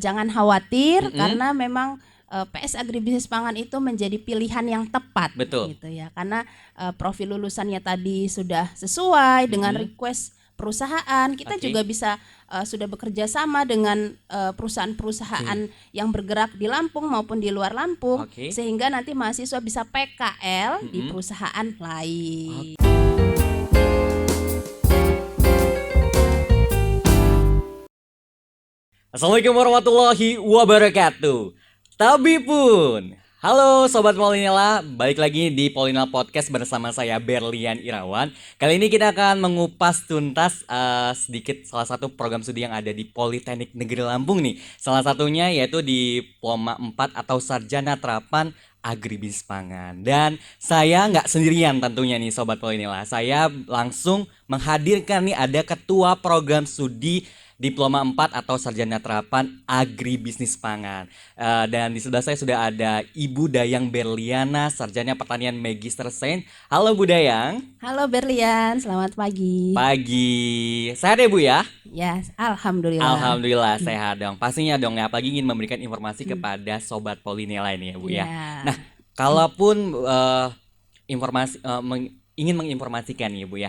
Jangan khawatir karena memang PS Agribisnis Pangan itu menjadi pilihan yang tepat. Betul. Gitu ya. Karena profil lulusannya tadi sudah sesuai dengan request perusahaan. Kita juga bisa sudah bekerja sama dengan perusahaan-perusahaan yang bergerak di Lampung maupun di luar Lampung, sehingga nanti mahasiswa bisa PKL di perusahaan lain. Assalamualaikum warahmatullahi wabarakatuh. Tabipun. Halo Sobat Polinela, balik lagi di Polinela Podcast bersama saya Berlian Irawan. Kali ini kita akan mengupas tuntas sedikit salah satu program studi yang ada di Politeknik Negeri Lampung nih. Salah satunya yaitu di Diploma 4 atau Sarjana Terapan Agribisnis Pangan. Dan saya nggak sendirian tentunya nih Sobat Polinela. Saya langsung menghadirkan nih ada ketua program studi Diploma 4 atau Sarjana Terapan Agribisnis Pangan. Dan di sebelah saya sudah ada Ibu Dayang Berliana, Sarjana Pertanian Magister Sains. Halo Bu Dayang. Halo Berlian, selamat pagi. Pagi. Sehat ya Bu ya? Ya, alhamdulillah. Alhamdulillah sehat dong. Pastinya dong ya, apalagi ingin memberikan informasi kepada Sobat Polinela ini ya Bu ya. Nah, kalaupun ingin menginformasikan nih Bu ya,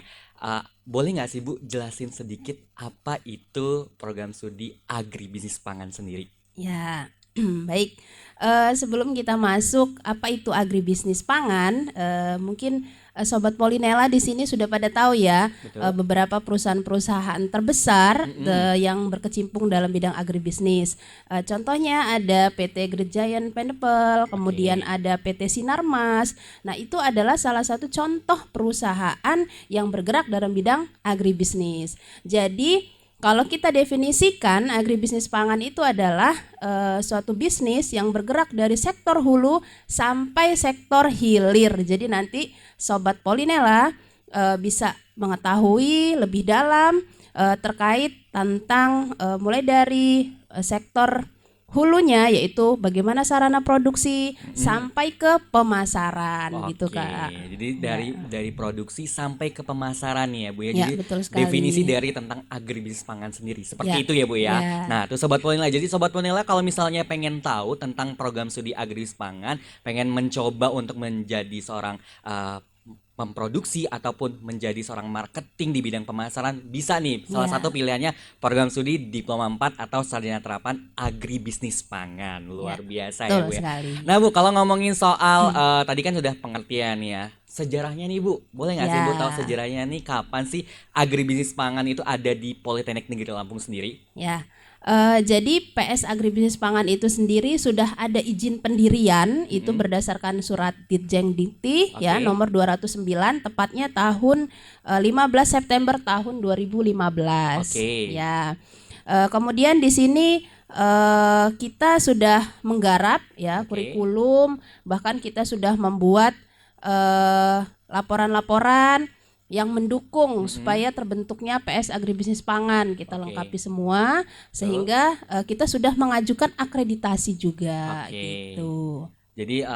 boleh nggak sih Bu jelasin sedikit apa itu program studi agribisnis pangan sendiri? Ya, baik. Sebelum kita masuk apa itu agribisnis pangan, mungkin Sobat Polinela di sini sudah pada tahu ya, beberapa perusahaan-perusahaan terbesar yang berkecimpung dalam bidang agribisnis. Contohnya ada PT Gregiant Pineapple, kemudian ada PT Sinarmas. Nah, itu adalah salah satu contoh perusahaan yang bergerak dalam bidang agribisnis. Jadi kalau kita definisikan agribisnis pangan itu adalah suatu bisnis yang bergerak dari sektor hulu sampai sektor hilir. Jadi nanti Sobat Polinela bisa mengetahui lebih dalam terkait tentang mulai dari sektor hulunya, yaitu bagaimana sarana produksi sampai ke pemasaran. Gitu Kak. Jadi dari produksi sampai ke pemasaran nih ya Bu ya. Ya, Jadi betul sekali. definisi dari tentang agribisnis pangan sendiri seperti itu ya Bu ya. Nah, tuh Sobat Polinela. Jadi Sobat Polinela kalau misalnya pengen tahu tentang program studi agribisnis pangan, pengen mencoba untuk menjadi seorang memproduksi ataupun menjadi seorang marketing di bidang pemasaran, bisa nih salah satu pilihannya program studi Diploma 4 atau Sarjana Terapan Agribisnis Pangan. Luar biasa ya Bu ya. Sekali. Nah Bu, kalau ngomongin soal tadi kan sudah pengertian ya, sejarahnya nih Bu, boleh nggak sih Bu tahu sejarahnya nih kapan sih agribisnis pangan itu ada di Politeknik Negeri Lampung sendiri? Ya. Jadi PS Agribisnis Pangan itu sendiri sudah ada izin pendirian itu berdasarkan surat Ditjen Dikti ya nomor 209 tepatnya tahun 15 September tahun 2015. Ya. Kemudian di sini kita sudah menggarap ya kurikulum, bahkan kita sudah membuat laporan-laporan yang mendukung supaya terbentuknya PS Agribisnis Pangan. Kita lengkapi semua sehingga kita sudah mengajukan akreditasi juga gitu. Jadi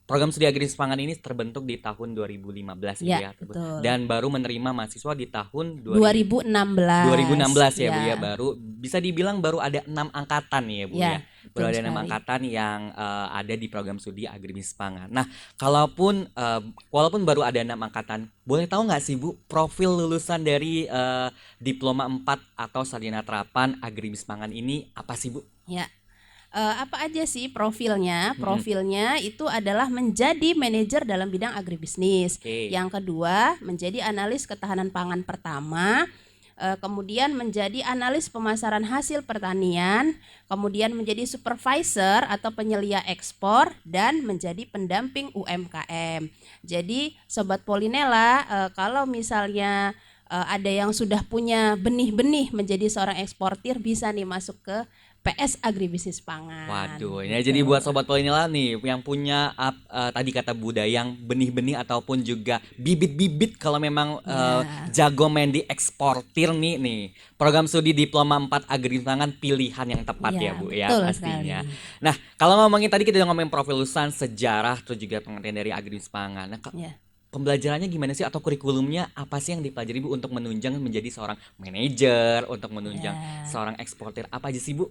program studi agribisnis pangan ini terbentuk di tahun 2015 ya, betul. Dan baru menerima mahasiswa di tahun 2016 ya Bu ya, baru bisa dibilang baru ada 6 angkatan ya Bu ya. Baru ada 6 angkatan yang ada di program studi agribisnis pangan. Nah, walaupun baru ada 6 angkatan, boleh tahu nggak sih Bu profil lulusan dari Diploma 4 atau Sarjana Terapan Agribisnis Pangan ini apa sih Bu? Ya. Apa aja sih profilnya? Profilnya itu adalah menjadi manajer dalam bidang agribisnis. Yang kedua, menjadi analis ketahanan pangan pertama. Kemudian menjadi analis pemasaran hasil pertanian, kemudian menjadi supervisor atau penyelia ekspor, dan menjadi pendamping UMKM. Jadi Sobat Polinela, kalau misalnya ada yang sudah punya benih-benih menjadi seorang eksportir, bisa nih masuk ke PS Agribisnis Pangan. Waduh, ya jadi buat Sobat Polinela nih yang punya tadi kata Bu Dayang benih-benih ataupun juga bibit-bibit kalau memang jago main di eksportir nih program studi Diploma 4 Agribisnis Pangan pilihan yang tepat ya Bu ya pastinya. Sekali. Nah, kalau ngomongin tadi kita udah ngomongin profil lulusan, sejarah terus juga pengertian dari agribisnis pangan. Nah, pembelajarannya gimana sih atau kurikulumnya apa sih yang dipelajari Bu untuk menunjang menjadi seorang manajer, untuk menunjang seorang eksportir, apa aja sih Bu?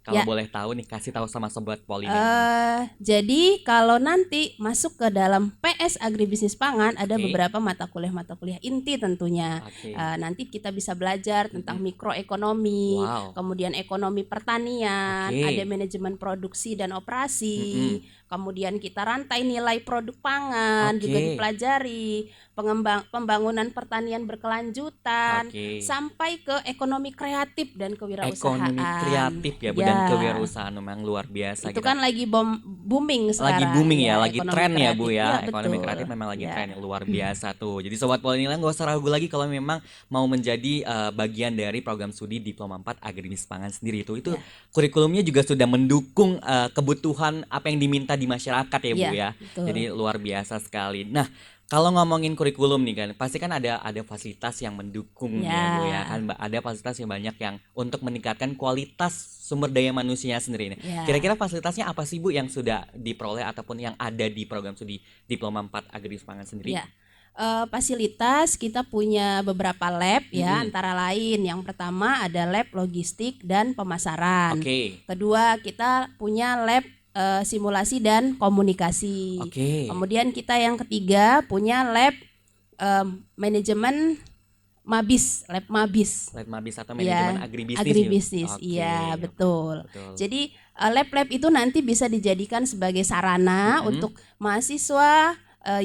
Kalau Ya. boleh tahu nih, kasih tahu sama sobat Polinela. Jadi kalau nanti masuk ke dalam PS Agribisnis Pangan ada Oke. beberapa mata kuliah inti tentunya. Oke. Nanti kita bisa belajar tentang mikroekonomi, Wow. kemudian ekonomi pertanian, Oke. ada manajemen produksi dan operasi, kemudian kita rantai nilai produk pangan juga Oke. dipelajari, pembangunan pertanian berkelanjutan, Oke. sampai ke ekonomi kreatif dan kewirausahaan. Ekonomi kreatif ya, Ya. dan kewirausahaan memang luar biasa. Itu kita kan lagi booming sekarang. lagi booming ya, lagi ekonomi tren ya kreatif. Bu ya. Iya, Ekonomi betul. kreatif memang lagi Ya. tren yang luar biasa tuh. Jadi sobat Polinela nggak usah ragu lagi kalau memang mau menjadi bagian dari program studi Diploma 4 Agribisnis Pangan sendiri itu Ya. kurikulumnya juga sudah mendukung kebutuhan apa yang diminta di masyarakat ya Bu Ya, ya. betul. Jadi luar biasa sekali. Nah, kalau ngomongin kurikulum nih kan, pasti kan ada fasilitas yang mendukung ya Bu ya kan, ada fasilitas yang banyak yang untuk meningkatkan kualitas sumber daya manusianya sendiri nih. Ya. Kira-kira fasilitasnya apa sih Bu yang sudah diperoleh ataupun yang ada di program studi Diploma 4 Agribisnis Pangan sendiri? Ya. Fasilitas kita punya beberapa lab ya, antara lain yang pertama ada lab logistik dan pemasaran. Oke. Kedua kita punya lab simulasi dan komunikasi. Oke. Kemudian kita yang ketiga punya lab manajemen Mabis, lab Mabis. Lab Mabis atau manajemen Ya, agribisnis. agribisnis. Oke. Iya, betul. Betul. Jadi lab-lab itu nanti bisa dijadikan sebagai sarana untuk mahasiswa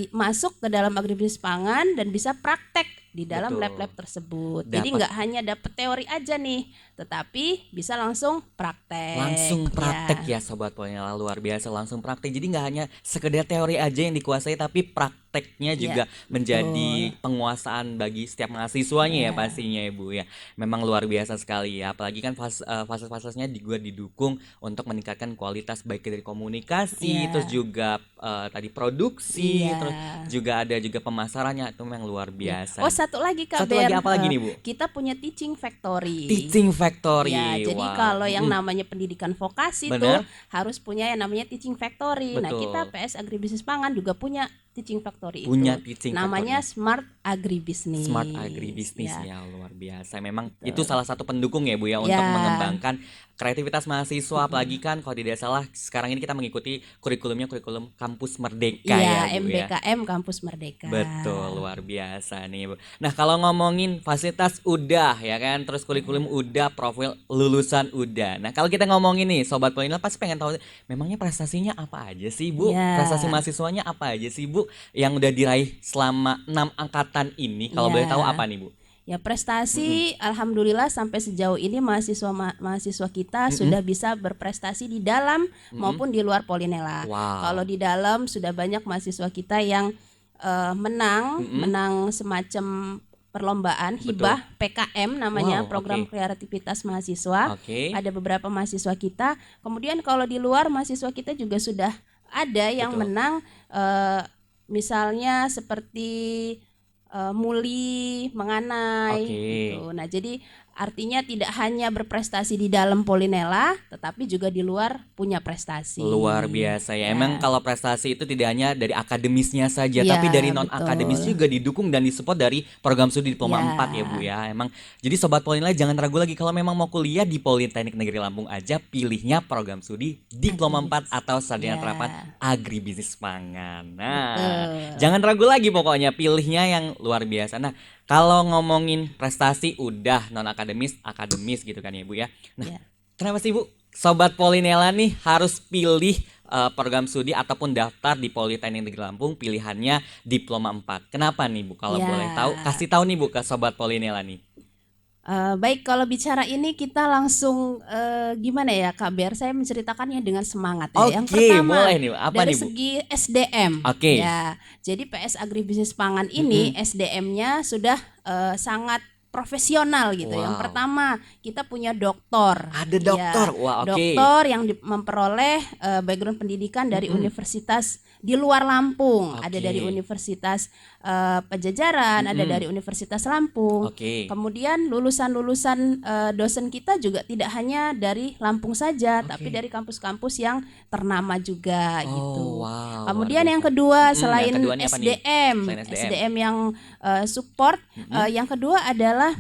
masuk ke dalam agribisnis pangan dan bisa praktek di dalam Betul. lab-lab tersebut. Jadi Dapat- nggak hanya dapet teori aja nih, tetapi bisa langsung praktek. Langsung praktek ya Sobat Polinela, luar biasa, langsung praktek. Jadi nggak hanya sekedar teori aja yang dikuasai, tapi prakteknya juga menjadi penguasaan bagi setiap mahasiswanya ya pastinya ya Bu ya. Memang luar biasa sekali ya, apalagi kan fasilitas-fasilitasnya juga didukung untuk meningkatkan kualitas baik dari komunikasi, terus juga tadi produksi, terus juga ada juga pemasarannya, itu memang luar biasa. Oh, satu lagi Kak Satu lagi Ber, apa lagi nih Bu? kita punya teaching factory. Teaching Factory. Ya, jadi Wow. kalau yang namanya pendidikan vokasi Bener. tuh harus punya yang namanya teaching factory. Nah, Betul. kita PS Agribisnis Pangan juga punya teaching factory Punya itu. teaching Namanya factory-nya. Smart Agribisnis. Smart Agribisnis Ya. ya, luar biasa. Memang itu salah satu pendukung ya Bu ya untuk Ya. mengembangkan kreativitas mahasiswa, apalagi kan kalau tidak salah sekarang ini kita mengikuti kurikulum Kampus Merdeka Iya, ya Bu ya. MBKM Kampus Merdeka. Betul, luar biasa nih Bu. Nah, kalau ngomongin fasilitas udah ya kan, terus kurikulum udah, profil lulusan udah. Nah, kalau kita ngomongin nih Sobat Polinela pasti pengen tahu memangnya prestasinya apa aja sih Bu? Ya. Prestasi mahasiswanya apa aja sih Bu yang udah diraih selama 6 angkatan ini? Kalau Ya. boleh tahu apa nih Bu? Ya, prestasi alhamdulillah sampai sejauh ini mahasiswa kita sudah bisa berprestasi di dalam maupun di luar Polinela. Wow. Kalau di dalam sudah banyak mahasiswa kita yang menang semacam perlombaan hibah PKM namanya, Wow, program oke. kreativitas mahasiswa. Oke. Ada beberapa mahasiswa kita. Kemudian kalau di luar mahasiswa kita juga sudah ada yang Betul. menang misalnya seperti Muli, Menganai Oke. gitu. Nah, jadi artinya tidak hanya berprestasi di dalam Polinela, tetapi juga di luar punya prestasi. Luar biasa ya. Ya. Emang kalau prestasi itu tidak hanya dari akademisnya saja, Ya, tapi dari non akademis betul. juga didukung dan disupport dari program studi Diploma Ya. 4 ya Bu ya. Emang jadi Sobat Polinela jangan ragu lagi kalau memang mau kuliah di Politeknik Negeri Lampung aja, pilihnya program studi Diploma 4 atau sarjana Ya. terapan Agribisnis Pangan. Nah, Betul. jangan ragu lagi pokoknya pilihnya yang luar biasa. Nah, kalau ngomongin prestasi udah non akademis gitu kan ya Bu ya. Nah, Ya. kenapa sih Bu Sobat Polinela nih harus pilih program studi ataupun daftar di Politeknik Negeri Lampung pilihannya Diploma 4? Kenapa nih Bu? Kalau Ya. boleh tahu, kasih tahu nih Bu ke Sobat Polinela nih. Baik, kalau bicara ini kita langsung gimana ya Kak Ber, saya menceritakannya dengan semangat ya. Yang Oke, pertama boleh nih, apa dari nih, Bu? segi SDM. Oke. Ya, jadi PS Agribisnis Pangan ini SDM-nya sudah sangat profesional gitu. Yang Wow. pertama kita punya doktor. Ada doktor, Ya, wah, oke. doktor yang memperoleh background pendidikan dari universitas di luar Lampung. Ada Oke. dari Universitas Pajajaran, ada dari Universitas Lampung. Oke. Kemudian lulusan-lulusan dosen kita juga tidak hanya dari Lampung saja, tapi dari kampus-kampus yang ternama juga gitu. Wow. Kemudian luar yang biasa. kedua yang selain kedua nih apa nih? SDM, Selain SDM. SDM yang support, yang kedua adalah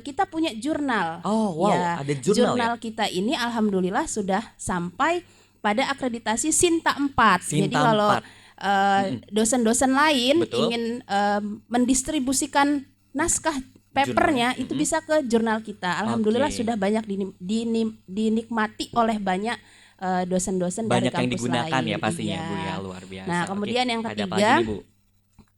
kita punya jurnal. Oh wow, Ya, ada jurnal ya? kita ini alhamdulillah sudah sampai pada akreditasi Sinta 4. Jadi Sinta kalau 4. dosen-dosen lain Betul. ingin mendistribusikan naskah papernya itu bisa ke jurnal kita. Alhamdulillah Oke. sudah banyak dinikmati oleh banyak dosen-dosen dari Banyak yang kampus digunakan lain. ya pastinya Iya. Bu ya, luar biasa. Nah, Oke, kemudian yang ada apa ketiga, lagi nih, Bu?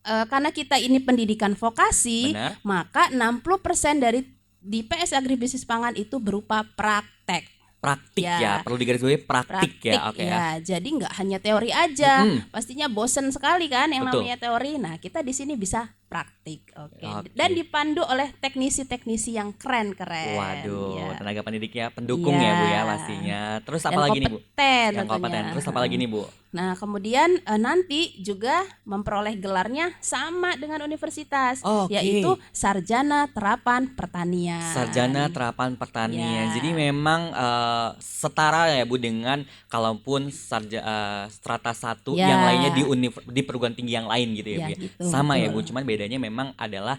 karena kita ini pendidikan vokasi, Benar. maka 60% dari di PS Agribisnis Pangan itu berupa praktek. Praktik Ya. ya, perlu digarisbawahi praktik ya. Oke ya. Jadi nggak hanya teori aja, Mm-mm. pastinya bosen sekali kan yang Betul. namanya teori. Nah, kita di sini bisa praktik, oke. Oke. Dan dipandu oleh teknisi-teknisi yang keren-keren. Waduh, ya. tenaga pendidiknya pendukung ya Bu ya pastinya. Terus apa Dan lagi nih Bu? kompeten Yang kompeten. tentunya. Terus apa lagi nih Bu? Nah, kemudian nanti juga memperoleh gelarnya sama dengan universitas, Oke. yaitu Sarjana Terapan Pertanian. Sarjana Terapan Pertanian. Ya. Jadi memang setara ya Bu dengan kalaupun strata 1 Ya. yang lainnya di perguruan tinggi yang lain gitu ya Bu Ya, ya. gitu, Sama ya Bu, betul. cuman bedanya memang adalah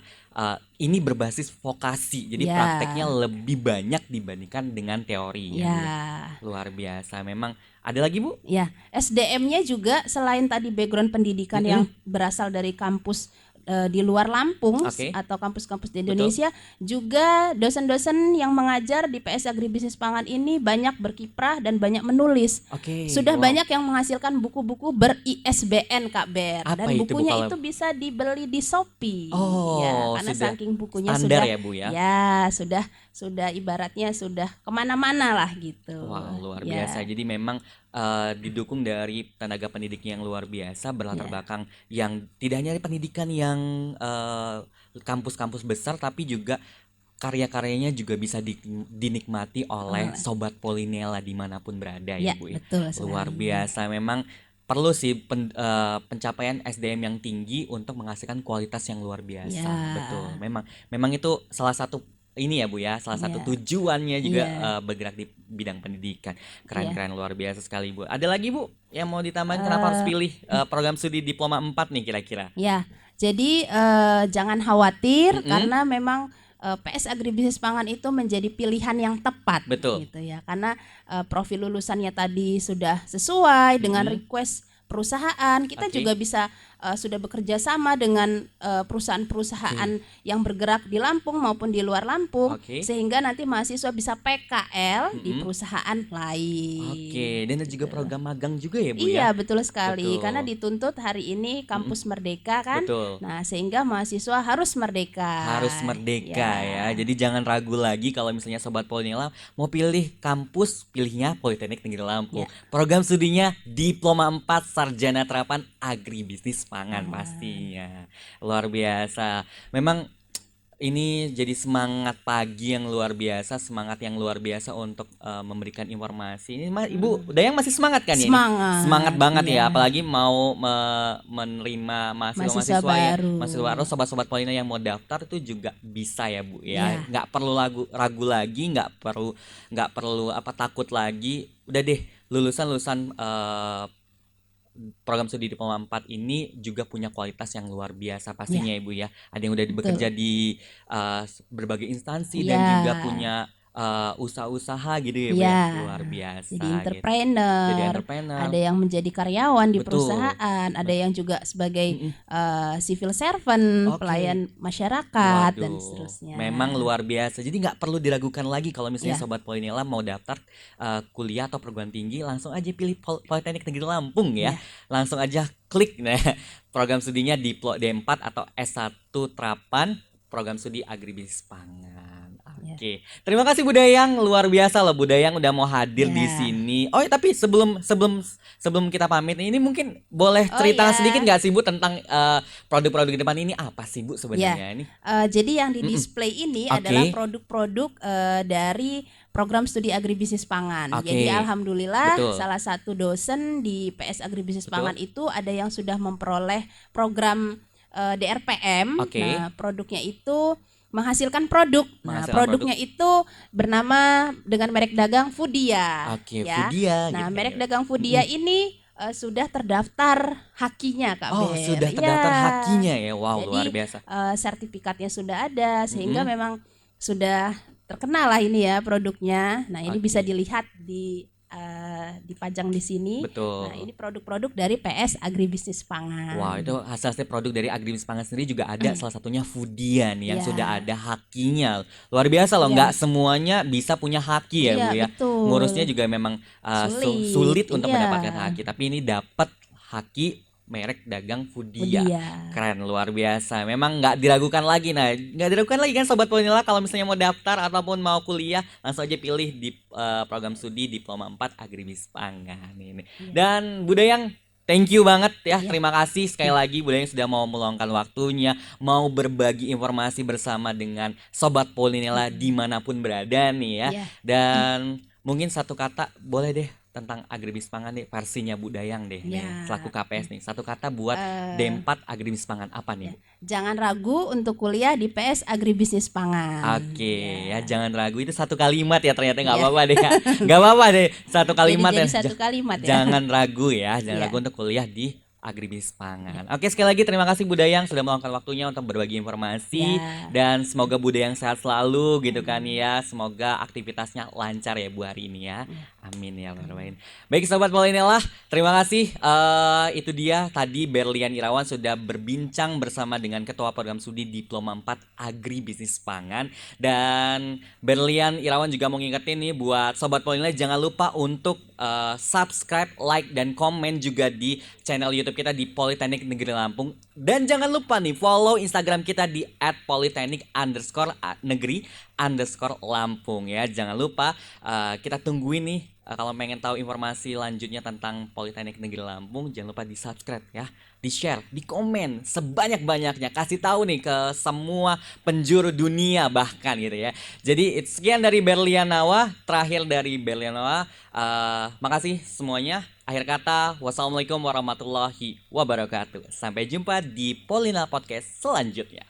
ini berbasis vokasi. Jadi Ya. prakteknya lebih banyak dibandingkan dengan teori ya, Bu. Ya. Luar biasa. Memang ada lagi Bu? Ya, SDM-nya juga selain tadi background pendidikan yang berasal dari kampus di luar Lampung Oke. atau kampus-kampus di Betul. Indonesia, juga dosen-dosen yang mengajar di PS Agribisnis Pangan ini banyak berkiprah dan banyak menulis. Oke. Sudah wow. banyak yang menghasilkan buku-buku ber-ISBN Kak Ber, Apa dan itu, Bu, bukunya kalau- itu bisa dibeli di Shopee. Oh, Ya, karena sudah saking bukunya standar sudah ya Bu ya? sudah ibaratnya sudah kemana-mana lah gitu. Wah, luar Ya. biasa. Jadi memang didukung dari tenaga pendidik yang luar biasa, berlatar Ya. belakang yang tidak hanya pendidikan yang kampus-kampus besar, tapi juga karya-karyanya juga bisa dinikmati oleh sobat Polinela dimanapun berada ya, Ya, Bu ya. betul sekali. Luar biasa. Memang perlu sih pencapaian SDM yang tinggi untuk menghasilkan kualitas yang luar biasa. Ya. Betul. Memang itu salah satu ini ya Bu ya, salah satu Ya. tujuannya juga Ya. bergerak di bidang pendidikan. Keren-keren, luar biasa sekali Bu. Ada lagi Bu yang mau ditambahkan, kenapa harus pilih program studi diploma 4 nih kira-kira? Ya, jadi jangan khawatir karena memang PS Agribisnis Pangan itu menjadi pilihan yang tepat. Betul. Gitu ya, karena profil lulusannya tadi sudah sesuai dengan request perusahaan. Kita Oke. juga bisa sudah bekerja sama dengan perusahaan-perusahaan yang bergerak di Lampung maupun di luar Lampung, Oke. sehingga nanti mahasiswa bisa PKL di perusahaan lain. Oke, dan ada juga program magang juga ya Bu Iya, ya? betul sekali. Betul. Karena dituntut hari ini kampus merdeka kan. Betul. Nah, sehingga mahasiswa harus merdeka. Harus merdeka ya. Jadi jangan ragu lagi kalau misalnya Sobat Polinela mau pilih kampus, pilihnya Politeknik Negeri Lampung. Program studinya Diploma 4 Sarjana Terapan Agribisnis Pangan pastinya. Luar biasa. Memang ini jadi semangat pagi yang luar biasa, semangat yang luar biasa untuk memberikan informasi. Ini Ibu Dayang masih semangat kan ya? ini? Semangat, Semangat banget iya. ya, apalagi mau menerima mahasiswa-mahasiswa Mahasiswa baru. atau sobat-sobat Polina yang mau daftar itu juga bisa ya Bu ya. Iya. Nggak perlu ragu lagi, nggak perlu takut lagi. Udah deh, lulusan program studi diploma 4 ini juga punya kualitas yang luar biasa pastinya Ibu ya. Ada yang udah bekerja di berbagai instansi dan Iya. juga punya usaha-usaha gitu ya Bu Iya. ya. Luar biasa Jadi gitu. entrepreneur, Jadi entrepreneur. ada yang menjadi karyawan di Betul. perusahaan, ada yang juga sebagai civil servant, Oke. pelayan masyarakat dan Waduh, seterusnya. memang luar biasa. Jadi nggak perlu diragukan lagi kalau misalnya Ya. Sobat Polinela mau daftar kuliah atau perguruan tinggi, langsung aja pilih Politeknik Negeri Lampung ya. Langsung aja klik nah program studinya di D4 atau S1 Terapan program studi Agribisnis Pangan. Oke. Terima kasih Bu Dayang, luar biasa loh Bu Dayang udah mau hadir di Ya. sini. Oh, tapi sebelum kita pamit ini mungkin boleh cerita ya. sedikit nggak sih Bu tentang produk-produk ke depan ini apa sih Bu sebenarnya ini? Jadi yang di display ini Oke. adalah produk-produk dari program studi agribisnis pangan. Oke. Jadi alhamdulillah Betul. salah satu dosen di PS Agribisnis Betul. Pangan itu ada yang sudah memperoleh program DRPM. Oke. Nah, produknya itu menghasilkan produk. Nah, Menghasilkan produknya itu bernama dengan merek dagang Foodia. Oke, ya. Foodia Nah, gitu merek ya. dagang Foodia ini sudah terdaftar hakinya Kak Oh, Ber. sudah terdaftar Ya. hakinya ya. Wow, Jadi, luar biasa. sertifikatnya sudah ada sehingga memang sudah terkenal lah ini ya produknya. Nah, ini Oke. bisa dilihat dipajang di sini. Betul. Nah, ini produk-produk dari PS Agribisnis Pangan. Wah, itu hasil produk dari Agribisnis Pangan sendiri juga ada salah satunya Fudian yang Iya. sudah ada hakinya. Luar biasa loh, Iya. nggak semuanya bisa punya haki ya Iya, Bu ya. betul. Ngurusnya juga memang Sulit, untuk iya. mendapatkan haki, tapi ini dapat haki merek dagang Fudia. Fudia. Keren, luar biasa. Memang nggak diragukan lagi. Nah, nggak diragukan lagi kan Sobat Polinela, kalau misalnya mau daftar ataupun mau kuliah, langsung aja pilih di program studi Diploma 4 Agribisnis Pangan ini. Dan Bu Dayang, thank you banget ya. Terima kasih sekali lagi Bu Dayang sudah mau meluangkan waktunya, mau berbagi informasi bersama dengan Sobat Polinela dimanapun berada nih ya. Iya. Dan mungkin satu kata boleh deh tentang Agribisnis Pangan nih, versinya Bu Dayang deh nih, Ya. selaku KPS nih. Satu kata buat D4 Agribisnis Pangan apa nih? Jangan ragu untuk kuliah di PS Agribisnis Pangan. Oke, ya jangan ragu, itu satu kalimat ya, ternyata nggak Iya. apa-apa deh ya. Nggak apa-apa deh, satu kalimat Jadi ya. satu kalimat ya. Jangan ragu ya, jangan Iya. ragu untuk kuliah di Agribisnis Pangan. Oke, sekali lagi terima kasih Bu Dayang sudah meluangkan waktunya untuk berbagi informasi. Ya. Dan semoga Bu Dayang sehat selalu gitu kan ya. Semoga aktivitasnya lancar ya Bu hari ini ya. Amin ya Allah. Baik Sobat Polinela, terima kasih. Itu dia tadi Berlian Irawan sudah berbincang bersama dengan Ketua Program Studi Diploma 4 Agribisnis Pangan. Dan Berlian Irawan juga mau ngingetin nih buat Sobat Polinela, jangan lupa untuk subscribe, like, dan komen juga di channel YouTube kita di Politeknik Negeri Lampung. Dan jangan lupa nih follow Instagram kita di @politeknik_negeri_Lampung ya. Jangan lupa kita tungguin nih. Kalau pengen tahu informasi lanjutnya tentang Politeknik Negeri Lampung, jangan lupa di subscribe ya, di share, di komen sebanyak-banyaknya, kasih tahu nih ke semua penjuru dunia bahkan gitu ya. Jadi sekian dari Berlian Nawa, terakhir dari Berlian Nawa. Makasih semuanya. Akhir kata, wassalamualaikum warahmatullahi wabarakatuh. Sampai jumpa di Polina Podcast selanjutnya.